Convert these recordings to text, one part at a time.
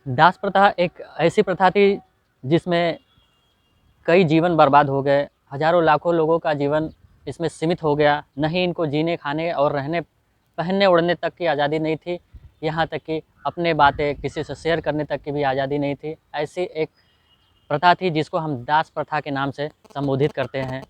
दास प्रथा एक ऐसी प्रथा थी जिसमें कई जीवन बर्बाद हो गए, हज़ारों लाखों लोगों का जीवन इसमें सीमित हो गया। नहीं इनको जीने, खाने और रहने, पहनने-ओढ़ने तक की आज़ादी नहीं थी। यहाँ तक कि अपने बातें किसी से शेयर करने तक की भी आज़ादी नहीं थी। ऐसी एक प्रथा थी जिसको हम दास प्रथा के नाम से संबोधित करते हैं।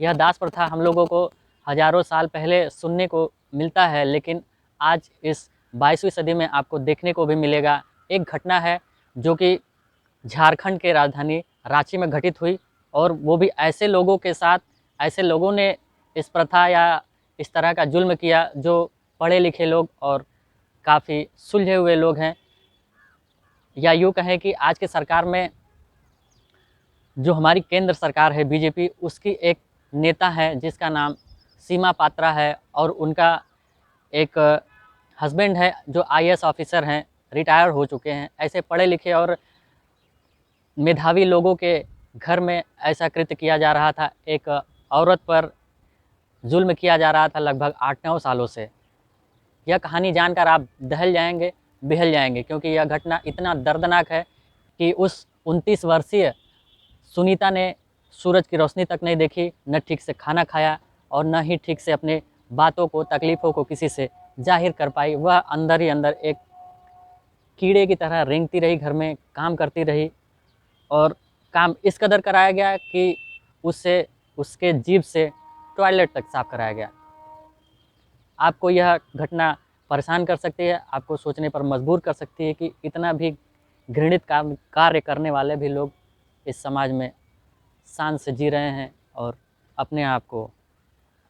यह दास प्रथा हम लोगों को हज़ारों साल पहले सुनने को मिलता है, लेकिन आज इस 22वीं सदी में आपको देखने को भी मिलेगा। एक घटना है जो कि झारखंड के राजधानी रांची में घटित हुई, और वो भी ऐसे लोगों के साथ, ऐसे लोगों ने इस प्रथा या इस तरह का जुल्म किया जो पढ़े लिखे लोग और काफ़ी सुलझे हुए लोग हैं। या यूँ कहें कि आज के सरकार में जो हमारी केंद्र सरकार है बीजेपी, उसकी एक नेता है जिसका नाम सीमा पात्रा है, और उनका एक हस्बैंड है जो आईएएस ऑफिसर हैं, रिटायर हो चुके हैं। ऐसे पढ़े लिखे और मेधावी लोगों के घर में ऐसा कृत्य किया जा रहा था। एक औरत पर जुल्म किया जा रहा था लगभग 8-9 सालों से। यह कहानी जानकर आप दहल जाएंगे, बेहल जाएंगे, क्योंकि यह घटना इतना दर्दनाक है कि उस 29 वर्षीय सुनीता ने सूरज की रोशनी तक नहीं देखी, न ठीक से खाना खाया और न ही ठीक से अपने बातों को, तकलीफ़ों को किसी से जाहिर कर पाई। वह अंदर ही अंदर एक कीड़े की तरह रेंगती रही, घर में काम करती रही, और काम इस कदर कराया गया कि उससे, उसके जीभ से टॉयलेट तक साफ़ कराया गया। आपको यह घटना परेशान कर सकती है, आपको सोचने पर मजबूर कर सकती है कि इतना भी घृणित काम कार्य करने वाले भी लोग इस समाज में शान से जी रहे हैं और अपने आप को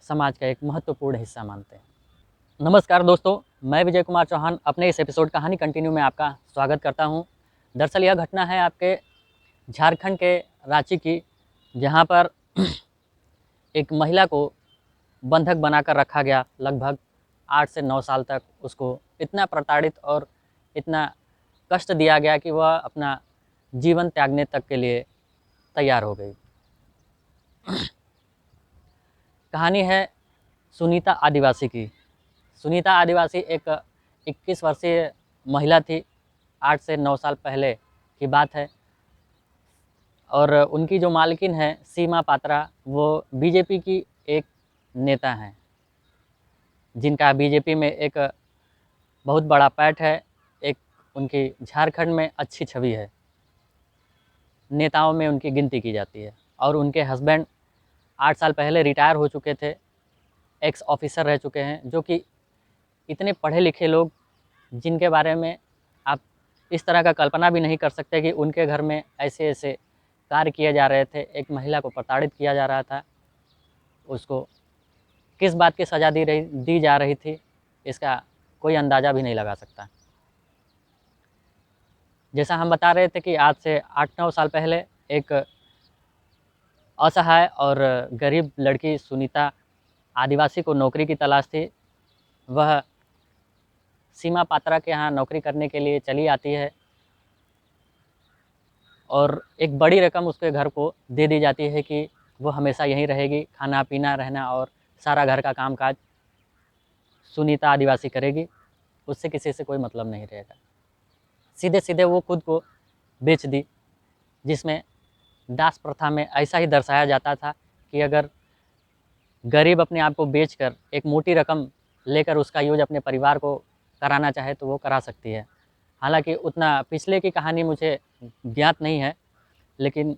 समाज का एक महत्वपूर्ण हिस्सा मानते हैं। नमस्कार दोस्तों, मैं विजय कुमार चौहान अपने इस एपिसोड कहानी कंटिन्यू में आपका स्वागत करता हूं। दरअसल यह घटना है आपके झारखंड के रांची की, जहां पर एक महिला को बंधक बनाकर रखा गया। लगभग 8 से 9 साल तक उसको इतना प्रताड़ित और इतना कष्ट दिया गया कि वह अपना जीवन त्यागने तक के लिए तैयार हो गई। कहानी है सुनीता आदिवासी की। सुनीता आदिवासी एक 21 वर्षीय महिला थी। 8 से 9 साल पहले की बात है, और उनकी जो मालकिन है सीमा पात्रा, वो बीजेपी की एक नेता हैं, जिनका बीजेपी में एक बहुत बड़ा पैठ है। एक उनकी झारखंड में अच्छी छवि है, नेताओं में उनकी गिनती की जाती है। और उनके हस्बैंड 8 साल पहले रिटायर हो चुके थे, एक्स ऑफिसर रह चुके हैं, जो कि इतने पढ़े लिखे लोग जिनके बारे में आप इस तरह का कल्पना भी नहीं कर सकते कि उनके घर में ऐसे ऐसे कार्य किए जा रहे थे। एक महिला को प्रताड़ित किया जा रहा था, उसको किस बात की सज़ा दी जा रही थी, इसका कोई अंदाज़ा भी नहीं लगा सकता। जैसा हम बता रहे थे कि आज से 8-9 साल पहले एक असहाय और गरीब लड़की सुनीता आदिवासी को नौकरी की तलाश थी। वह सीमा पात्रा के यहाँ नौकरी करने के लिए चली आती है, और एक बड़ी रकम उसके घर को दे दी जाती है कि वो हमेशा यहीं रहेगी, खाना पीना रहना और सारा घर का कामकाज सुनीता आदिवासी करेगी, उससे किसी से कोई मतलब नहीं रहेगा। सीधे सीधे वो खुद को बेच दी, जिसमें दास प्रथा में ऐसा ही दर्शाया जाता था कि अगर गरीब अपने आप को बेचकर एक मोटी रकम लेकर उसका यूज अपने परिवार को कराना चाहे तो वो करा सकती है। हालांकि उतना पिछले की कहानी मुझे ज्ञात नहीं है, लेकिन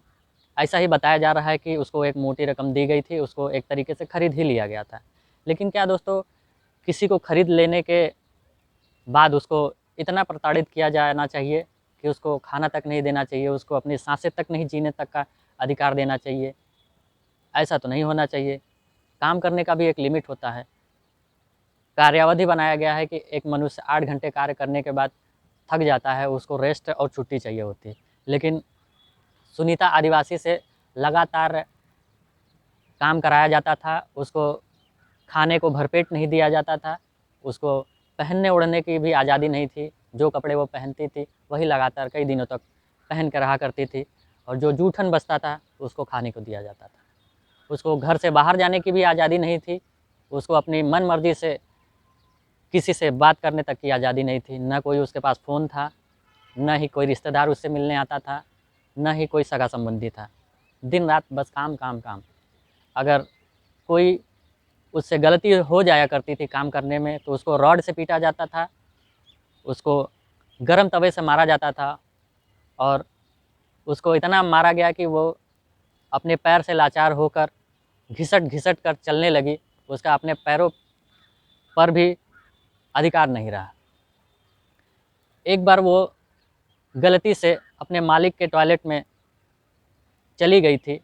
ऐसा ही बताया जा रहा है कि उसको एक मोटी रकम दी गई थी, उसको एक तरीके से खरीद ही लिया गया था। लेकिन क्या दोस्तों, किसी को खरीद लेने के बाद उसको इतना प्रताड़ित किया जाना चाहिए कि उसको खाना तक नहीं देना चाहिए, उसको अपनी सांसें तक नहीं जीने तक का अधिकार देना चाहिए? ऐसा तो नहीं होना चाहिए। काम करने का भी एक लिमिट होता है। कार्यावधि बनाया गया है कि एक मनुष्य 8 घंटे कार्य करने के बाद थक जाता है, उसको रेस्ट और छुट्टी चाहिए होती है। लेकिन सुनीता आदिवासी से लगातार काम कराया जाता था, उसको खाने को भरपेट नहीं दिया जाता था, उसको पहनने ओढ़ने की भी आज़ादी नहीं थी। जो कपड़े वो पहनती थी वही लगातार कई दिनों तक पहन कर रहा करती थी, और जो जूठन बचता था उसको खाने को दिया जाता था। उसको घर से बाहर जाने की भी आज़ादी नहीं थी, उसको अपनी मन मर्जी से किसी से बात करने तक की आज़ादी नहीं थी। ना कोई उसके पास फ़ोन था, न ही कोई रिश्तेदार उससे मिलने आता था, न ही कोई सगा संबंधी था। दिन रात बस काम, काम, काम। अगर कोई उससे गलती हो जाया करती थी काम करने में तो उसको रॉड से पीटा जाता था, उसको गरम तवे से मारा जाता था और उसको इतना मारा गया कि वो अपने पैर से लाचार होकर घिसट-घिसट कर चलने लगी। उसका अपने पैरों पर भी अधिकार नहीं रहा। एक बार वो गलती से अपने मालिक के टॉयलेट में चली गई थी।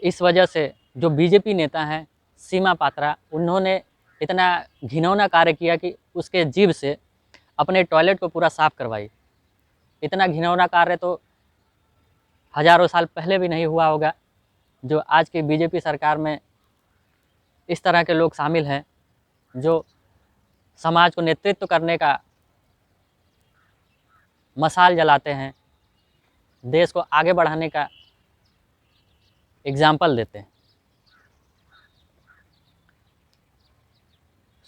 इस वजह से जो बीजेपी नेता हैं सीमा पात्रा, उन्होंने इतना घिनौना कार्य किया कि उसके जीभ से अपने टॉयलेट को पूरा साफ़ करवाई। इतना घिनौना कार्य तो हज़ारों साल पहले भी नहीं हुआ होगा। जो आज की बीजेपी सरकार में इस तरह के लोग शामिल हैं, जो समाज को नेतृत्व करने का मशाल जलाते हैं, देश को आगे बढ़ाने का एग्ज़ाम्पल देते हैं।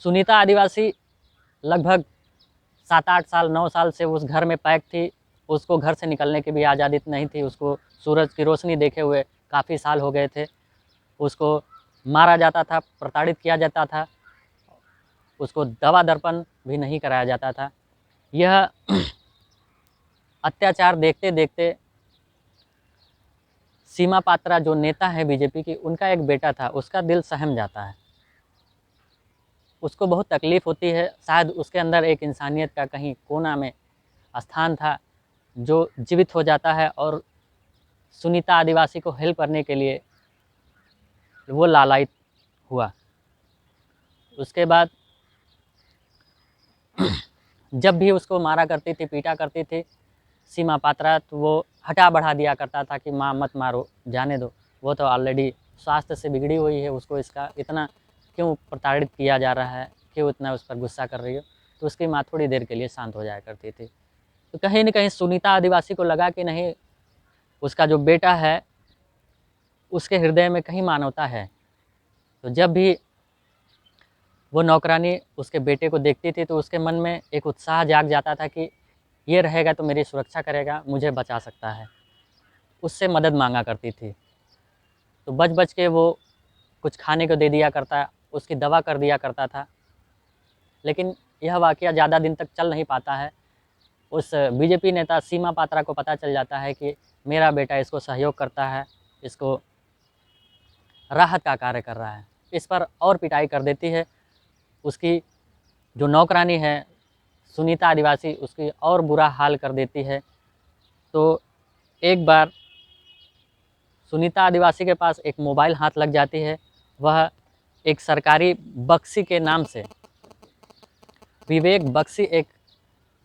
सुनीता आदिवासी लगभग 7-8 साल 9 साल से उस घर में पैक थी। उसको घर से निकलने की भी आज़ादी नहीं थी। उसको सूरज की रोशनी देखे हुए काफ़ी साल हो गए थे। उसको मारा जाता था, प्रताड़ित किया जाता था, उसको दवा दर्पण भी नहीं कराया जाता था। यह अत्याचार देखते देखते सीमा पात्रा जो नेता है बीजेपी की, उनका एक बेटा था, उसका दिल सहम जाता है। उसको बहुत तकलीफ़ होती है। शायद उसके अंदर एक इंसानियत का कहीं कोना में स्थान था जो जीवित हो जाता है और सुनीता आदिवासी को हेल्प करने के लिए वो लालायित हुआ। उसके बाद जब भी उसको मारा करती थी, पीटा करती थी सीमा पात्रा, तो वो हटा बढ़ा दिया करता था कि माँ मत मारो, जाने दो, वो तो ऑलरेडी स्वास्थ्य से बिगड़ी हुई है, उसको इसका इतना क्यों प्रताड़ित किया जा रहा है, क्यों इतना उस पर गुस्सा कर रही हो। तो उसकी माँ थोड़ी देर के लिए शांत हो जाया करती थी। तो कहीं न कहीं सुनीता आदिवासी को लगा कि नहीं, उसका जो बेटा है उसके हृदय में कहीं मानवता है। तो जब भी वो नौकरानी उसके बेटे को देखती थी तो उसके मन में एक उत्साह जाग जाता था कि ये रहेगा तो मेरी सुरक्षा करेगा, मुझे बचा सकता है। उससे मदद मांगा करती थी। तो बच-बच के वो कुछ खाने को दे दिया करता, उसकी दवा कर दिया करता था। लेकिन यह वाक़या ज़्यादा दिन तक चल नहीं पाता है। उस बीजेपी नेता सीमा पात्रा को पता चल जाता है कि मेरा बेटा इसको सहयोग करता है, इसको राहत का कार्य कर रहा है। इस पर और पिटाई कर देती है। उसकी जो नौकरानी है सुनीता आदिवासी, उसकी और बुरा हाल कर देती है। तो एक बार सुनीता आदिवासी के पास एक मोबाइल हाथ लग जाती है। वह एक सरकारी बख्शी के नाम से, विवेक बख्शी एक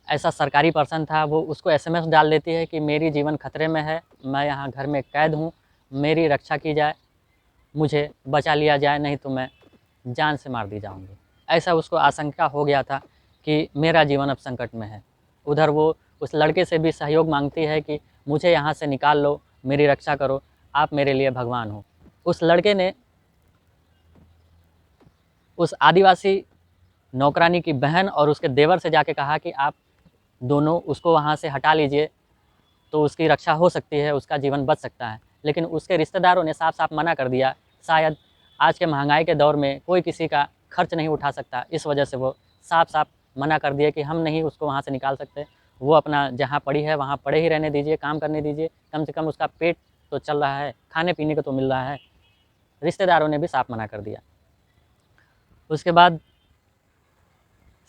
ऐसा सरकारी पर्सन था, वो उसको एसएमएस डाल देती है कि मेरी जीवन खतरे में है, मैं यहाँ घर में कैद हूँ, मेरी रक्षा की जाए, मुझे बचा लिया जाए, नहीं तो मैं जान से मार दी जाऊँगी। ऐसा उसको आशंका हो गया था कि मेरा जीवन अब संकट में है। उधर वो उस लड़के से भी सहयोग मांगती है कि मुझे यहाँ से निकाल लो, मेरी रक्षा करो, आप मेरे लिए भगवान हो। उस लड़के ने उस आदिवासी नौकरानी की बहन और उसके देवर से जाके कहा कि आप दोनों उसको वहाँ से हटा लीजिए, तो उसकी रक्षा हो सकती है, उसका जीवन बच सकता है। लेकिन उसके रिश्तेदारों ने साफ-साफ मना कर दिया। शायद आज के महंगाई के दौर में कोई किसी का खर्च नहीं उठा सकता, इस वजह से वो साफ-साफ मना कर दिए कि हम नहीं उसको वहाँ से निकाल सकते। वो अपना जहाँ पड़ी है वहाँ पड़े ही रहने दीजिए, काम करने दीजिए, कम से कम उसका पेट तो चल रहा है, खाने-पीने को तो मिल रहा है। रिश्तेदारों ने भी साफ मना कर दिया। उसके बाद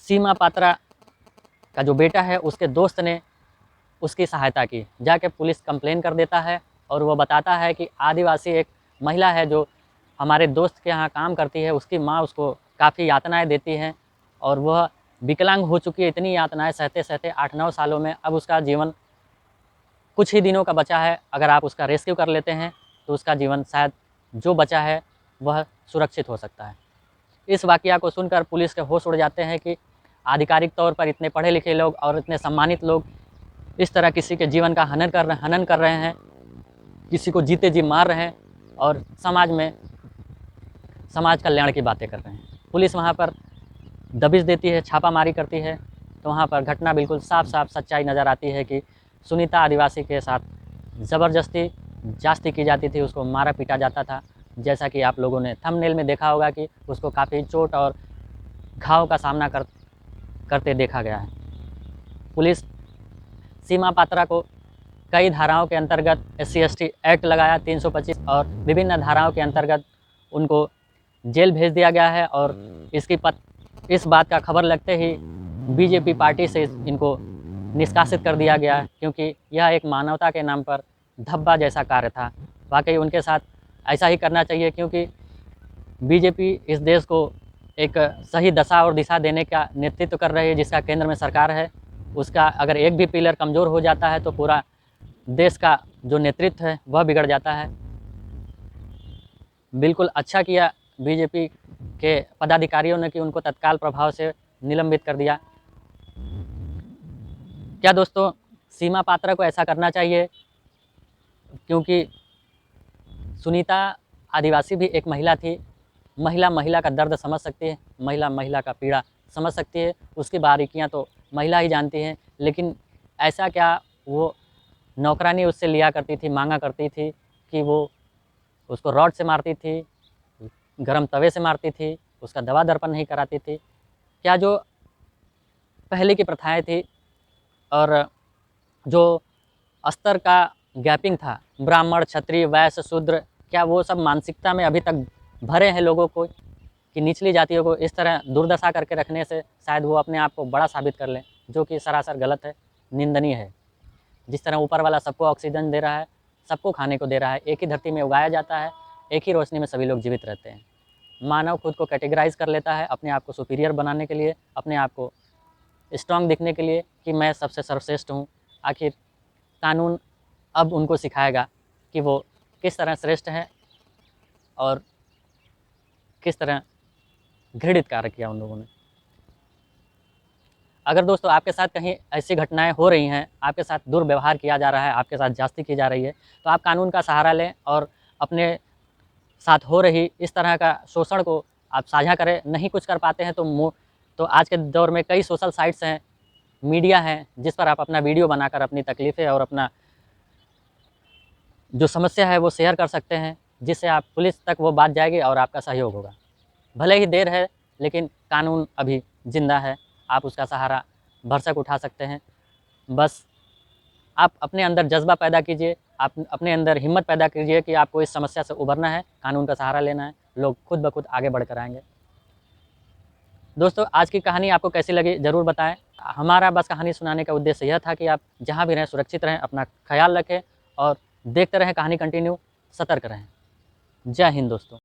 सीमा पात्रा का जो बेटा है, उसके दोस्त ने उसकी सहायता की। जाके पुलिस कंप्लेन कर देता है और वो बताता है कि आदिवासी एक महिला है जो हमारे दोस्त के यहाँ काम करती है, उसकी माँ उसको काफ़ी यातनाएँ देती हैं और वह विकलांग हो चुकी है। इतनी यातनाएँ सहते-सहते 8-9 सालों में अब उसका जीवन कुछ ही दिनों का बचा है। अगर आप उसका रेस्क्यू कर लेते हैं तो उसका जीवन शायद जो बचा है वह सुरक्षित हो सकता है। इस वाक़या को सुनकर पुलिस के होश उड़ जाते हैं कि आधिकारिक तौर पर इतने पढ़े-लिखे लोग और इतने सम्मानित लोग इस तरह किसी के जीवन का हनन कर रहे हैं, किसी को जीते जी मार रहे हैं और समाज कल्याण की बातें कर रहे हैं। पुलिस वहाँ पर दबिश देती है, छापामारी करती है तो वहाँ पर घटना बिल्कुल साफ साफ सच्चाई नज़र आती है कि सुनीता आदिवासी के साथ ज़बरदस्ती जास्ती की जाती थी, उसको मारा पीटा जाता था। जैसा कि आप लोगों ने थंबनेल में देखा होगा कि उसको काफ़ी चोट और घाव का सामना करते देखा गया है। पुलिस सीमा पात्रा को कई धाराओं के अंतर्गत SC/ST एक्ट लगाया 325 और विभिन्न धाराओं के अंतर्गत उनको जेल भेज दिया गया है। और इस बात का खबर लगते ही बीजेपी पार्टी से इनको निष्कासित कर दिया गया, क्योंकि यह एक मानवता के नाम पर धब्बा जैसा कार्य था। वाकई उनके साथ ऐसा ही करना चाहिए, क्योंकि बीजेपी इस देश को एक सही दशा और दिशा देने का नेतृत्व कर रही है, जिसका केंद्र में सरकार है। उसका अगर एक भी पिलर कमज़ोर हो जाता है तो पूरा देश का जो नेतृत्व है वह बिगड़ जाता है। बिल्कुल अच्छा किया बीजेपी के पदाधिकारियों ने कि उनको तत्काल प्रभाव से निलंबित कर दिया। क्या दोस्तों सीमा पात्रा को ऐसा करना चाहिए? क्योंकि सुनीता आदिवासी भी एक महिला थी। महिला का दर्द समझ सकती है, महिला का पीड़ा समझ सकती है, उसकी बारीकियां तो महिला ही जानती हैं। लेकिन ऐसा क्या वो नौकरानी उससे लिया करती थी, मांगा करती थी कि वो उसको रॉड से मारती थी, गरम तवे से मारती थी, उसका दवा दर्पण नहीं कराती थी? क्या जो पहले की प्रथाएं थी और जो स्तर का गैपिंग था, ब्राह्मण, क्षत्रिय, वैश्य, शूद्र, क्या वो सब मानसिकता में अभी तक भरे हैं लोगों को कि निचली जातियों को इस तरह दुर्दशा करके रखने से शायद वो अपने आप को बड़ा साबित कर लें, जो कि सरासर गलत है, निंदनीय है। जिस तरह ऊपर वाला सबको ऑक्सीजन दे रहा है, सबको खाने को दे रहा है, एक ही धरती में उगाया जाता है, एक ही रोशनी में सभी लोग जीवित रहते हैं। मानव खुद को कैटेगराइज कर लेता है अपने आप को सुपीरियर बनाने के लिए, अपने आप को स्ट्रॉन्ग दिखने के लिए कि मैं सबसे सर्वश्रेष्ठ हूँ। आखिर कानून अब उनको सिखाएगा कि वो किस तरह श्रेष्ठ हैं और किस तरह घृणित कार्य किया उन लोगों ने। अगर दोस्तों आपके साथ कहीं ऐसी घटनाएं हो रही हैं, आपके साथ दुर्व्यवहार किया जा रहा है, आपके साथ जास्ती की जा रही है, तो आप कानून का सहारा लें और अपने साथ हो रही इस तरह का शोषण को आप साझा करें। नहीं कुछ कर पाते हैं तो आज के दौर में कई सोशल साइट्स हैं, मीडिया है, जिस पर आप अपना वीडियो बनाकर अपनी तकलीफ़ें और अपना जो समस्या है वो शेयर कर सकते हैं, जिससे आप पुलिस तक वो बात जाएगी और आपका सहयोग होगा। भले ही देर है, लेकिन कानून अभी ज़िंदा है, आप उसका सहारा भरसक उठा सकते हैं। बस आप अपने अंदर जज़्बा पैदा कीजिए, आप अपने अंदर हिम्मत पैदा कीजिए कि आपको इस समस्या से उभरना है, कानून का सहारा लेना है, लोग खुद ब खुद आगे बढ़कर आएँगे। दोस्तों आज की कहानी आपको कैसी लगी ज़रूर बताएँ। हमारा बस कहानी सुनाने का उद्देश्य यह था कि आप जहाँ भी रहें सुरक्षित रहें, अपना ख़्याल रखें और देखते रहें कहानी कंटिन्यू, सतर्क रहें। जय हिंद दोस्तों।